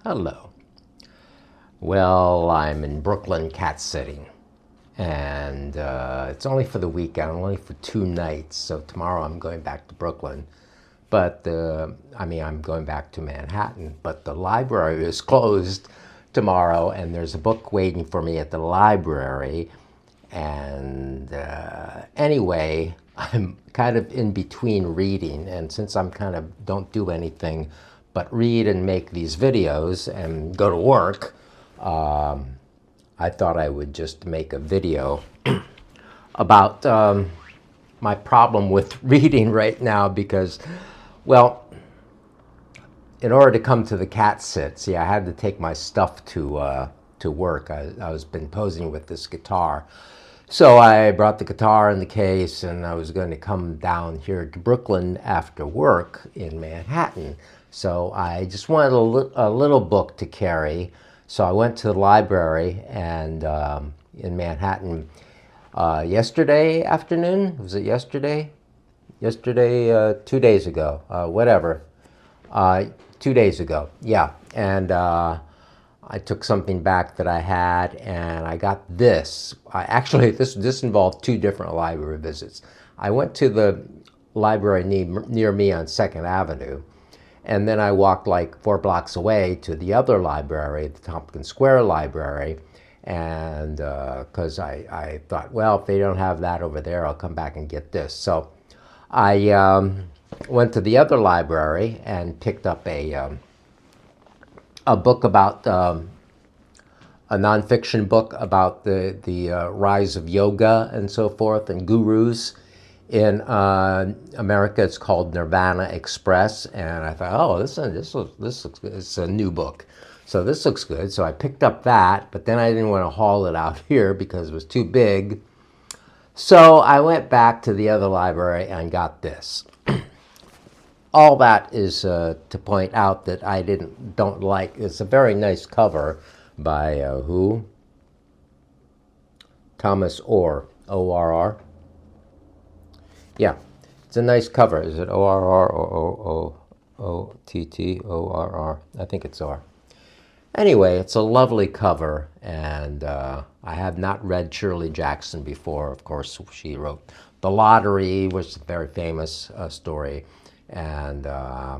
Hello. Well, I'm in Brooklyn cat sitting, and it's only for the weekend, only for 2 nights. So tomorrow I'm going back to Brooklyn, but I'm going back to Manhattan. But the library is closed tomorrow, and there's a book waiting for me at the library. And anyway, I'm kind of in between reading, and since I'm kind of don't do anything but read and make these videos and go to work, I thought I would just make a video about my problem with reading right now because, well, in order to come to the cat sit, see, I had to take my stuff to work. I was been posing with this guitar. So I brought the guitar in the case, and I was going to come down here to Brooklyn after work in Manhattan. So I just wanted a little book to carry. So I went to the library and in Manhattan yesterday afternoon. Was it yesterday? Yesterday, 2 days ago, whatever. 2 days ago, yeah. And I took something back that I had, and I got this. This involved two different library visits. I went to the library near me on 2nd Avenue, and then I walked like 4 blocks away to the other library, the Tompkins Square Library, and because I thought, well, if they don't have that over there, I'll come back and get this. So I went to the other library and picked up a book about a nonfiction book about the rise of yoga and so forth and gurus in America. It's called Nirvana Express, and I thought, oh, this looks good. It's a new book, so this looks good. So I picked up that, but then I didn't want to haul it out here because it was too big. So I went back to the other library and got this. All that is to point out that I don't like. It's a very nice cover by who? Thomas Orr, O-R-R. Yeah, it's a nice cover. Is it O-R-R or O-O-O-T-T-O-R-R? I think it's R. Anyway, it's a lovely cover, and I have not read Shirley Jackson before. Of course, she wrote The Lottery, which is a very famous story. And I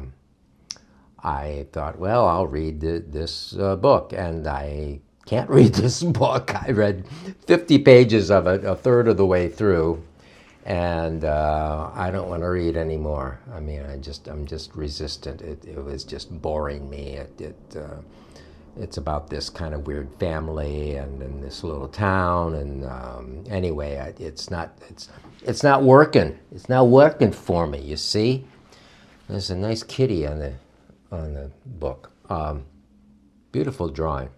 thought, well, I'll read this book. And I can't read this book. I read 50 pages of it, a third of the way through. And I don't want to read anymore. I mean, I'm just resistant. It was just boring me. It's about this kind of weird family and in this little town. And anyway, it's not working. It's not working for me, you see? There's a nice kitty on the book. Beautiful drawing.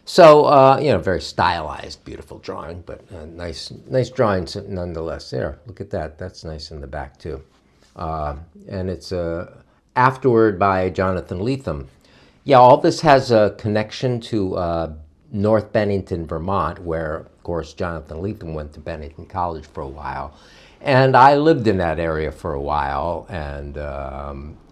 So very stylized, beautiful drawing, but nice drawings nonetheless. There, look at that. That's nice in the back too. And it's a afterword by Jonathan Lethem. Yeah, all this has a connection to North Bennington, Vermont, where, of course, Jonathan Lethem went to Bennington College for a while. And I lived in that area for a while. And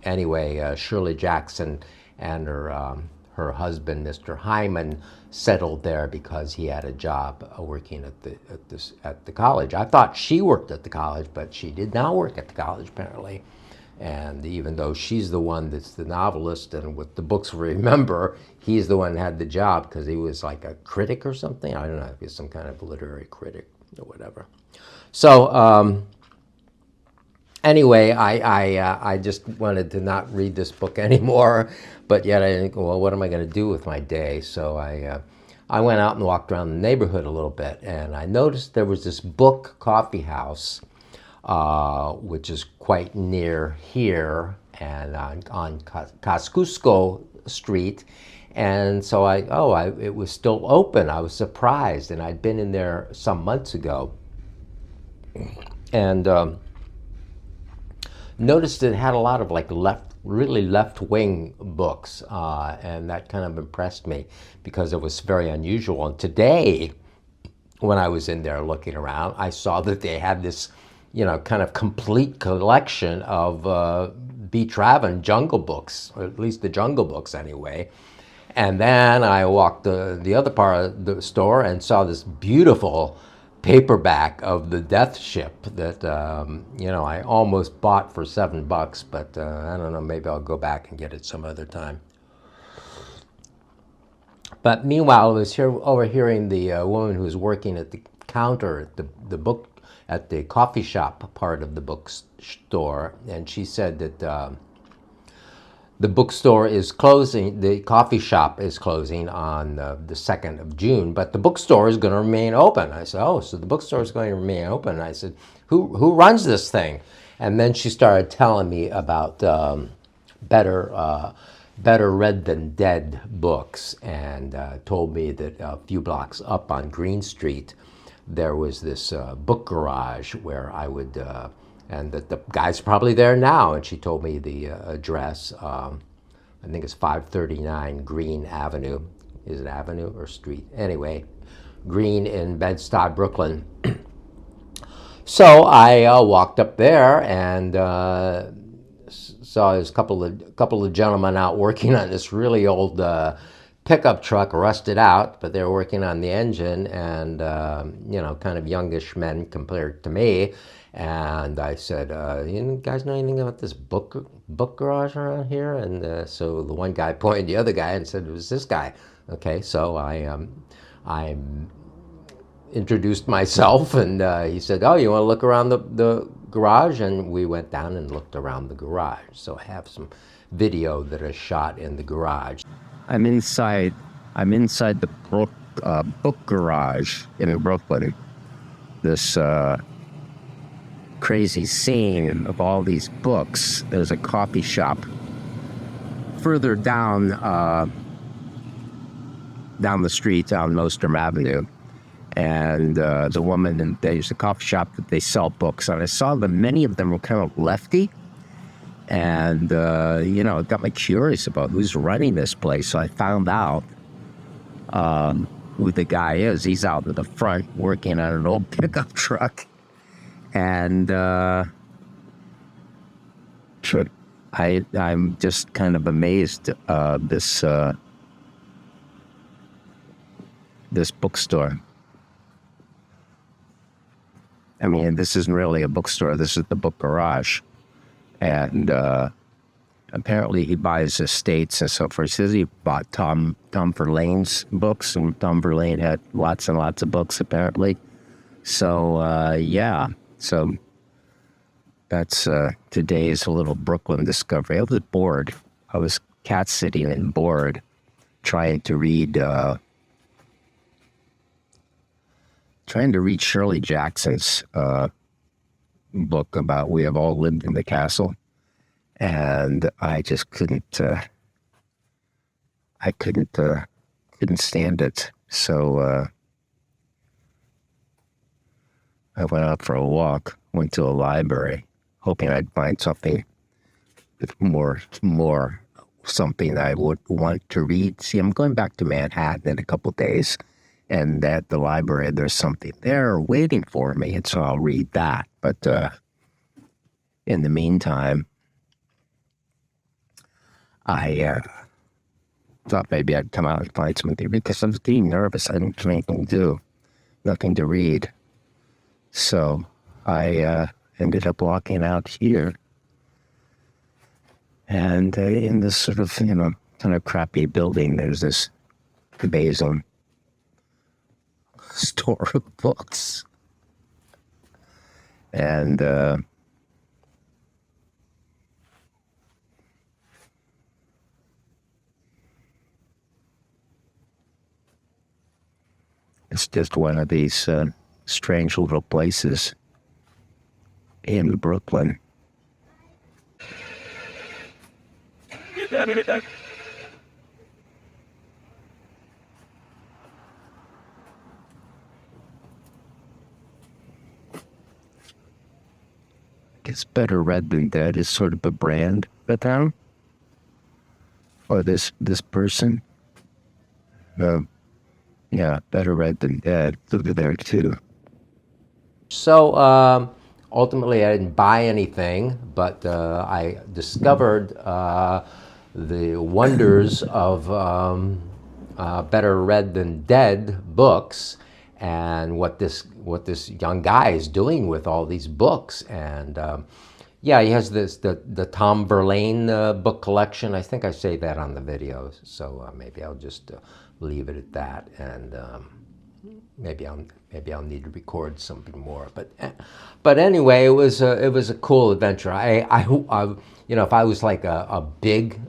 anyway, Shirley Jackson and her husband, Mr. Hyman, settled there because he had a job working at the college. I thought she worked at the college, but she did not work at the college, apparently. And even though she's the one that's the novelist and with the books remember, he's the one that had the job because he was like a critic or something. I don't know, he was some kind of literary critic or whatever. So anyway, I just wanted to not read this book anymore, but yet I think, well, what am I going to do with my day? So I went out and walked around the neighborhood a little bit, and I noticed there was this book coffee house, which is quite near here and on Kosciuszko Street. And so it was still open. I was surprised, and I'd been in there some months ago. And noticed it had a lot of like really left-wing books, and that kind of impressed me because it was very unusual. And today, when I was in there looking around, I saw that they had this, kind of complete collection of Beach Ravin Jungle Books, or at least the Jungle Books anyway. And then I walked the other part of the store and saw this beautiful paperback of The Death Ship that, I almost bought for $7, but I don't know, maybe I'll go back and get it some other time. But meanwhile, I was overhearing the woman who was working at the counter at the book at the coffee shop part of the bookstore, and she said that the bookstore is closing. The coffee shop is closing on the 2nd of June, but the bookstore is going to remain open. I said, "Oh, so the bookstore is going to remain open?" And I said, "Who runs this thing?" And then she started telling me about better read than dead books, and told me that a few blocks up on Green Street there was this book garage where I would, and that the guy's probably there now. And she told me the address. I think it's 539 Green Avenue. Is it Avenue or Street? Anyway, Green in Bed-Stuy, Brooklyn. So I walked up there and saw there's a couple of gentlemen out working on this really old pickup truck, rusted out, but they were working on the engine, and kind of youngish men compared to me. And I said, "You guys know anything about this book garage around here?" And so the one guy pointed to the other guy and said, "It was this guy." Okay, so I introduced myself, and he said, "Oh, you want to look around the garage?" And we went down and looked around the garage. So I have some video that is shot in the garage. I'm inside the book garage in Brooklyn. This crazy scene of all these books. There's a coffee shop further down the street, down Nostrum Avenue. And the woman, and there's a coffee shop that they sell books. And I saw that many of them were kind of lefty. And, it got me curious about who's running this place. So I found out who the guy is. He's out at the front working on an old pickup truck. And I'm just kind of amazed this bookstore. I mean, this isn't really a bookstore. This is the book garage. And apparently he buys estates and so forth. He says he bought Tom Verlaine's books, and Tom Verlaine had lots and lots of books, apparently. So, yeah. So that's today's little Brooklyn discovery. I was bored. I was cat sitting and bored, trying to read Shirley Jackson's book about We Have All Lived in the Castle, and I just couldn't stand it. So I went out for a walk, went to a library, hoping I'd find something more something I would want to read. See, I'm going back to Manhattan in a couple of days, and at the library, there's something there waiting for me, and so I'll read that. But in the meantime, I thought maybe I'd come out and find something to read, because I was getting nervous. I didn't have anything to do, nothing to read. So I ended up walking out here, and in this sort of, kind of crappy building, there's this Basil store of books. And it's just one of these strange little places in Brooklyn. It's Better Read Than Dead is sort of a brand for them, or this person. Yeah, Better Read Than Dead. Look at there too. So ultimately, I didn't buy anything, but I discovered the wonders of Better Read Than Dead books, and what this young guy is doing with all these books. And yeah, he has the Tom Verlaine book collection. I think I say that on the video, so maybe I'll just leave it at that. And maybe I'll need to record something more. But anyway, it was a cool adventure. If I was like a big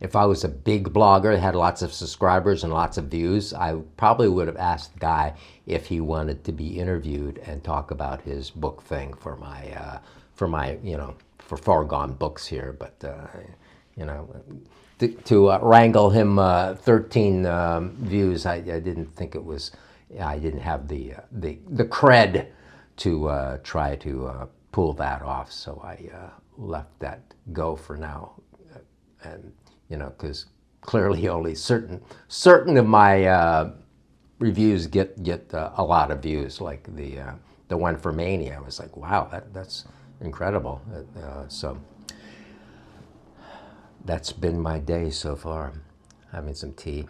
if I was a big blogger that had lots of subscribers and lots of views, I probably would have asked the guy if he wanted to be interviewed and talk about his book thing for my for Foregone Books here. But you know, to wrangle him 13 views, I didn't think it was. I didn't have the cred to try to pull that off, so I left that go for now. And because clearly only certain of my reviews get a lot of views, like the one for Mania. I was like, wow, that's incredible. So that's been my day so far. Having some tea.